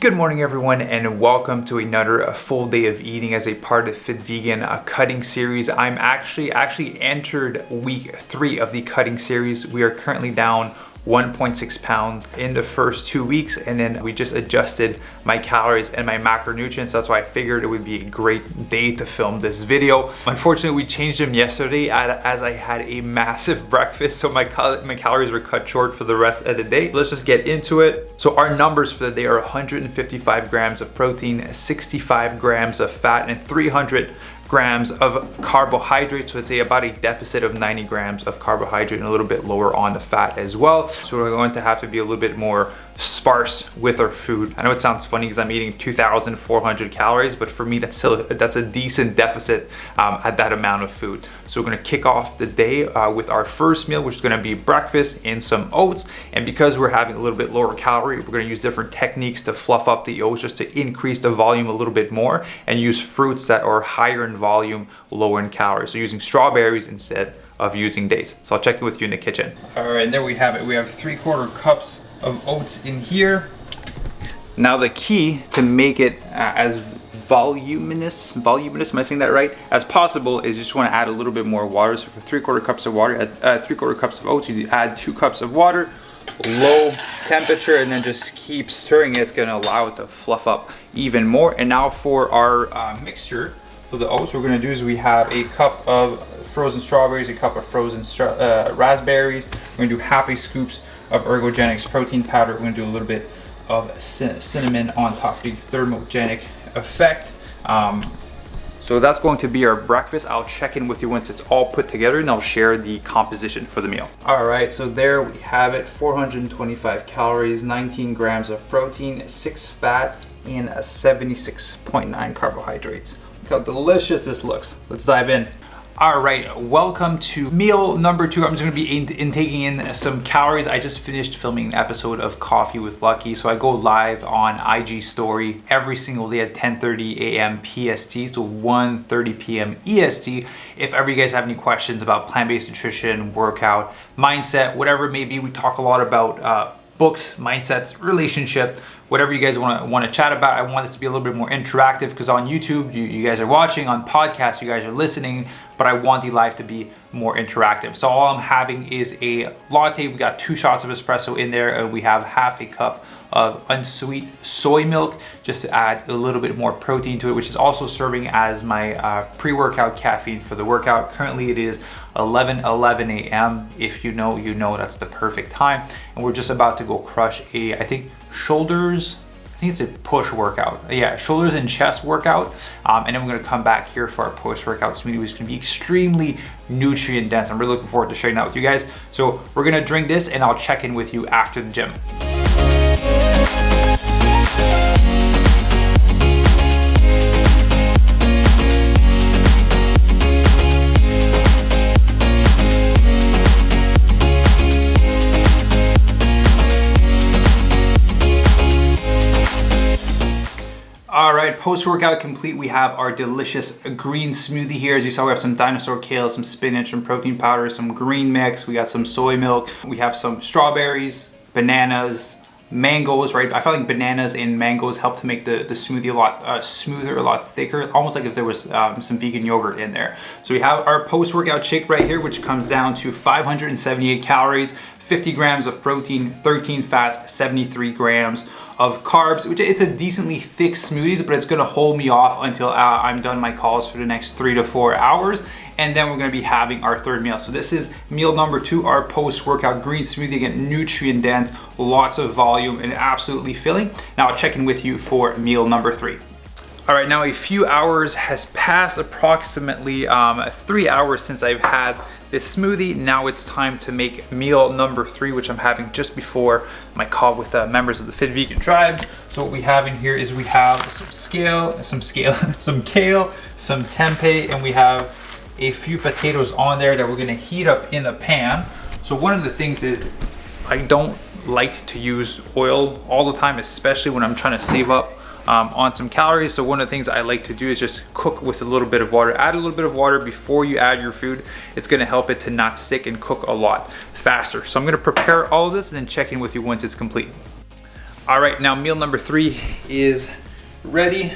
Good morning everyone, and welcome to another full day of eating as a part of Fit Vegan cutting series. I'm actually entered week 3 of the cutting series. We are currently down 1.6 pounds in the first 2 weeks, and then we just adjusted my calories and my macronutrients. That's why I figured it would be a great day to film this video. Unfortunately, we changed them yesterday as I had a massive breakfast, so my calories were cut short for the rest of the day. Let's just get into it. So our numbers for the day are 155 grams of protein, 65 grams of fat, and 300 grams of carbohydrates. So it's about a deficit of 90 grams of carbohydrate and a little bit lower on the fat as well. So we're going to have to be a little bit more sparse with our food. I know it sounds funny because I'm eating 2,400 calories, but for me that's a decent deficit at that amount of food. So we're going to kick off the day with our first meal, which is going to be breakfast and some oats. And because we're having a little bit lower calorie, we're going to use different techniques to fluff up the oats just to increase the volume a little bit more, and use fruits that are higher in volume, lower in calories. So using strawberries instead of using dates. So I'll check in with you in the kitchen. All right, there we have it. We have 3/4 cups of oats in here. Now the key to make it as voluminous, am I saying that right, as possible, is you just want to add a little bit more water. So for 3/4 cups of water, 3/4 cups of oats, you add 2 cups of water, low temperature, and then just keep stirring it. It's going to allow it to fluff up even more. And now for our mixture for the oats, what we're going to do is we have a cup of frozen strawberries, a cup of frozen raspberries. We're going to do half a scoop of ergogenics protein powder. We're going to do a little bit of cinnamon on top, the thermogenic effect. So that's going to be our breakfast. I'll check in with you once it's all put together, and I'll share the composition for the meal. All right, so there we have it. 425 calories, 19 grams of protein, 6 fat, and 76.9 carbohydrates. Look how delicious this looks. Let's dive in. All right, welcome to meal number 2. I'm just gonna be taking in some calories. I just finished filming an episode of Coffee with Lucky, so I go live on IG story every single day at 10:30 a.m. PST, so 1:30 p.m. EST. If ever you guys have any questions about plant-based nutrition, workout, mindset, whatever it may be, we talk a lot about books, mindsets, relationship, whatever you guys want to chat about. I want this to be a little bit more interactive because on YouTube, you guys are watching, on podcasts, you guys are listening, but I want the live to be more interactive. So all I'm having is a latte. We got 2 shots of espresso in there, and we have half a cup of unsweet soy milk just to add a little bit more protein to it, which is also serving as my pre-workout caffeine for the workout. Currently it is 11 a.m. If you know, you know, that's the perfect time. And we're just about to go crush I think it's a push workout. Yeah, shoulders and chest workout. And then we're gonna come back here for our post-workout smoothie, which is gonna be extremely nutrient dense. I'm really looking forward to sharing that with you guys. So we're gonna drink this, and I'll check in with you after the gym. All right, post-workout complete. We have our delicious green smoothie here. As you saw, we have some dinosaur kale, some spinach and protein powder, some green mix. We got some soy milk. We have some strawberries, bananas, mangoes, right? I feel like bananas and mangoes help to make the smoothie a lot smoother, a lot thicker, almost like if there was some vegan yogurt in there. So we have our post-workout shake right here, which comes down to 578 calories, 50 grams of protein, 13 fats, 73 grams of carbs, which it's a decently thick smoothie, but it's gonna hold me off until I'm done my calls for the next 3 to 4 hours. And then we're gonna be having our third meal. So this is meal number 2, our post-workout green smoothie. Again, nutrient dense, lots of volume, and absolutely filling. Now I'll check in with you for meal number 3. All right, now a few hours has passed, approximately 3 hours since I've had this smoothie. Now it's time to make meal number 3, which I'm having just before my call with members of the Fit Vegan tribe. So what we have in here is we have some kale, some tempeh, and we have a few potatoes on there that we're gonna heat up in a pan. So one of the things is I don't like to use oil all the time, especially when I'm trying to save up on some calories. So one of the things I like to do is just cook with a little bit of water. Add a little bit of water before you add your food. It's gonna help it to not stick and cook a lot faster. So I'm gonna prepare all of this and then check in with you once it's complete. All right, now meal number 3 is ready.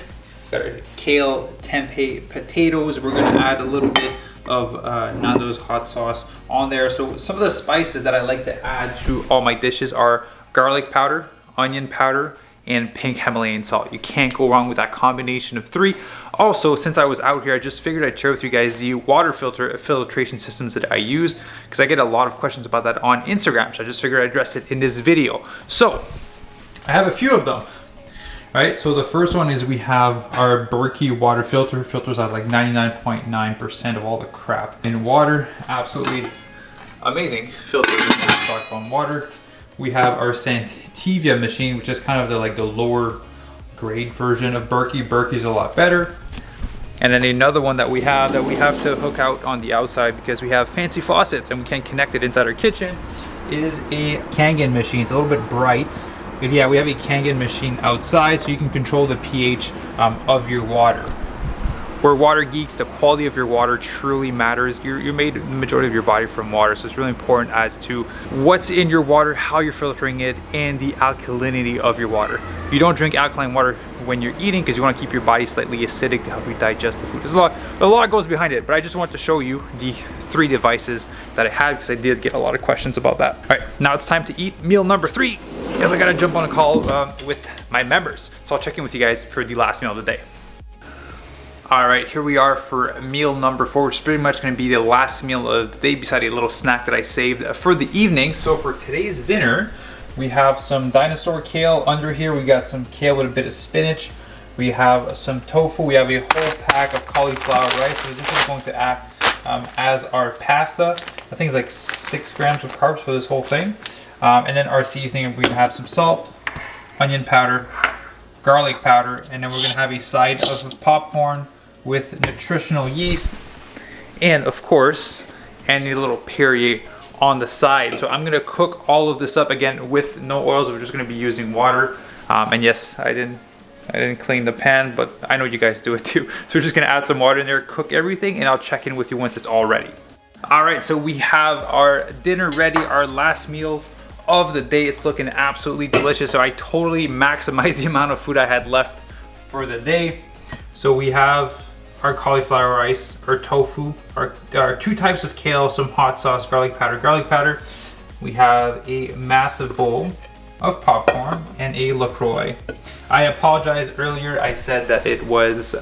Got our kale tempeh potatoes. We're gonna add a little bit of Nando's hot sauce on there. So some of the spices that I like to add to all my dishes are garlic powder, onion powder, and pink Himalayan salt. You can't go wrong with that combination of 3. Also, since I was out here, I just figured I'd share with you guys the water filtration systems that I use, because I get a lot of questions about that on Instagram. So I just figured I'd address it in this video. So I have a few of them. Right, so the first one is we have our Berkey water filter. Filters out like 99.9% of all the crap in water. Absolutely amazing filter. Talk on water. We have our Santivia machine, which is kind of the lower grade version of Berkey. Berkey's a lot better. And then another one that we have to hook out on the outside because we have fancy faucets and we can't connect it inside our kitchen is a Kangen machine. It's a little bit bright. Yeah, we have a Kangen machine outside so you can control the pH of your water. We're water geeks. The quality of your water truly matters. You're made the majority of your body from water, so it's really important as to what's in your water, how you're filtering it, and the alkalinity of your water. You don't drink alkaline water when you're eating because you want to keep your body slightly acidic to help you digest the food. There's a lot goes behind it, but I just want to show you the 3 devices that I had because I did get a lot of questions about that. All right, now it's time to eat meal number 3 because I gotta jump on a call with my members. So I'll check in with you guys for the last meal of the day. All right, here we are for meal number 4, which is pretty much gonna be the last meal of the day beside a little snack that I saved for the evening. So for today's dinner, we have some dinosaur kale under here. We got some kale with a bit of spinach. We have some tofu. We have a whole pack of cauliflower rice. So this is going to act as our pasta. I think it's like 6 grams of carbs for this whole thing. And then our seasoning, we have some salt, onion powder, garlic powder, and then we're gonna have a side of popcorn with nutritional yeast, and of course, any little Perrier on the side. So I'm gonna cook all of this up again with no oils. We're just gonna be using water. And yes, I didn't clean the pan, but I know you guys do it too. So we're just gonna add some water in there, cook everything, and I'll check in with you once it's all ready. All right, so we have our dinner ready, our last meal of the day. It's looking absolutely delicious. So I totally maximized the amount of food I had left for the day. So we have our cauliflower rice, our tofu, our 2 types of kale, some hot sauce, garlic powder. We have a massive bowl of popcorn and a LaCroix. I apologize earlier, I said that it was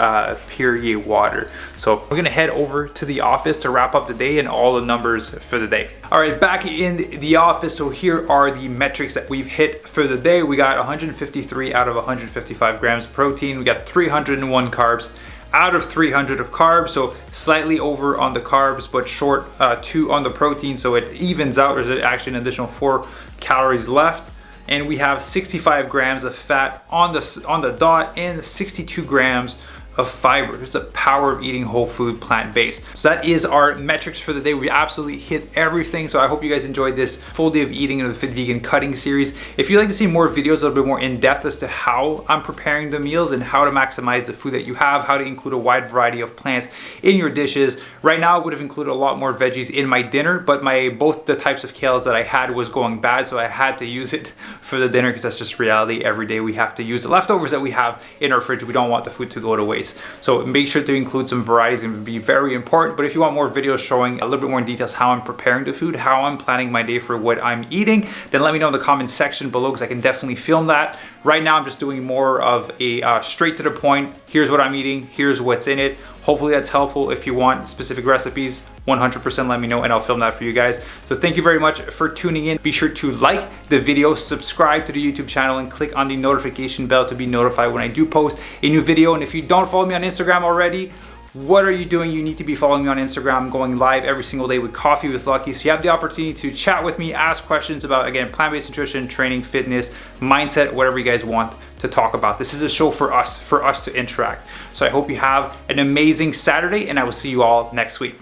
Perrier water. So we're gonna head over to the office to wrap up the day and all the numbers for the day. All right, back in the office. So here are the metrics that we've hit for the day. We got 153 out of 155 grams of protein. We got 301 carbs out of 300 of carbs, so slightly over on the carbs, but short 2 on the protein, so it evens out. There's actually an additional 4 calories left. And we have 65 grams of fat on the dot and 62 grams of fiber. There's the power of eating whole food, plant-based. So that is our metrics for the day. We absolutely hit everything. So I hope you guys enjoyed this full day of eating in the Fit Vegan cutting series. If you'd like to see more videos a little bit more in depth as to how I'm preparing the meals and how to maximize the food that you have, how to include a wide variety of plants in your dishes. Right now I would have included a lot more veggies in my dinner, but both the types of kales that I had was going bad, so I had to use it for the dinner because that's just reality. Every day we have to use the leftovers that we have in our fridge. We don't want the food to go to waste. So make sure to include some varieties, and it would be very important. But if you want more videos showing a little bit more in details how I'm preparing the food, how I'm planning my day for what I'm eating, then let me know in the comment section below because I can definitely film that. Right now I'm just doing more of a straight to the point. Here's what I'm eating, here's what's in it. Hopefully that's helpful. If you want specific recipes, 100% let me know and I'll film that for you guys. So thank you very much for tuning in. Be sure to like the video, subscribe to the YouTube channel, and click on the notification bell to be notified when I do post a new video. And if you don't follow me on Instagram already, what are you doing? You need to be following me on Instagram. I'm going live every single day with Coffee with Lucky. So you have the opportunity to chat with me, ask questions about, again, plant-based nutrition, training, fitness, mindset, whatever you guys want to talk about. This is a show for us to interact. So I hope you have an amazing Saturday and I will see you all next week.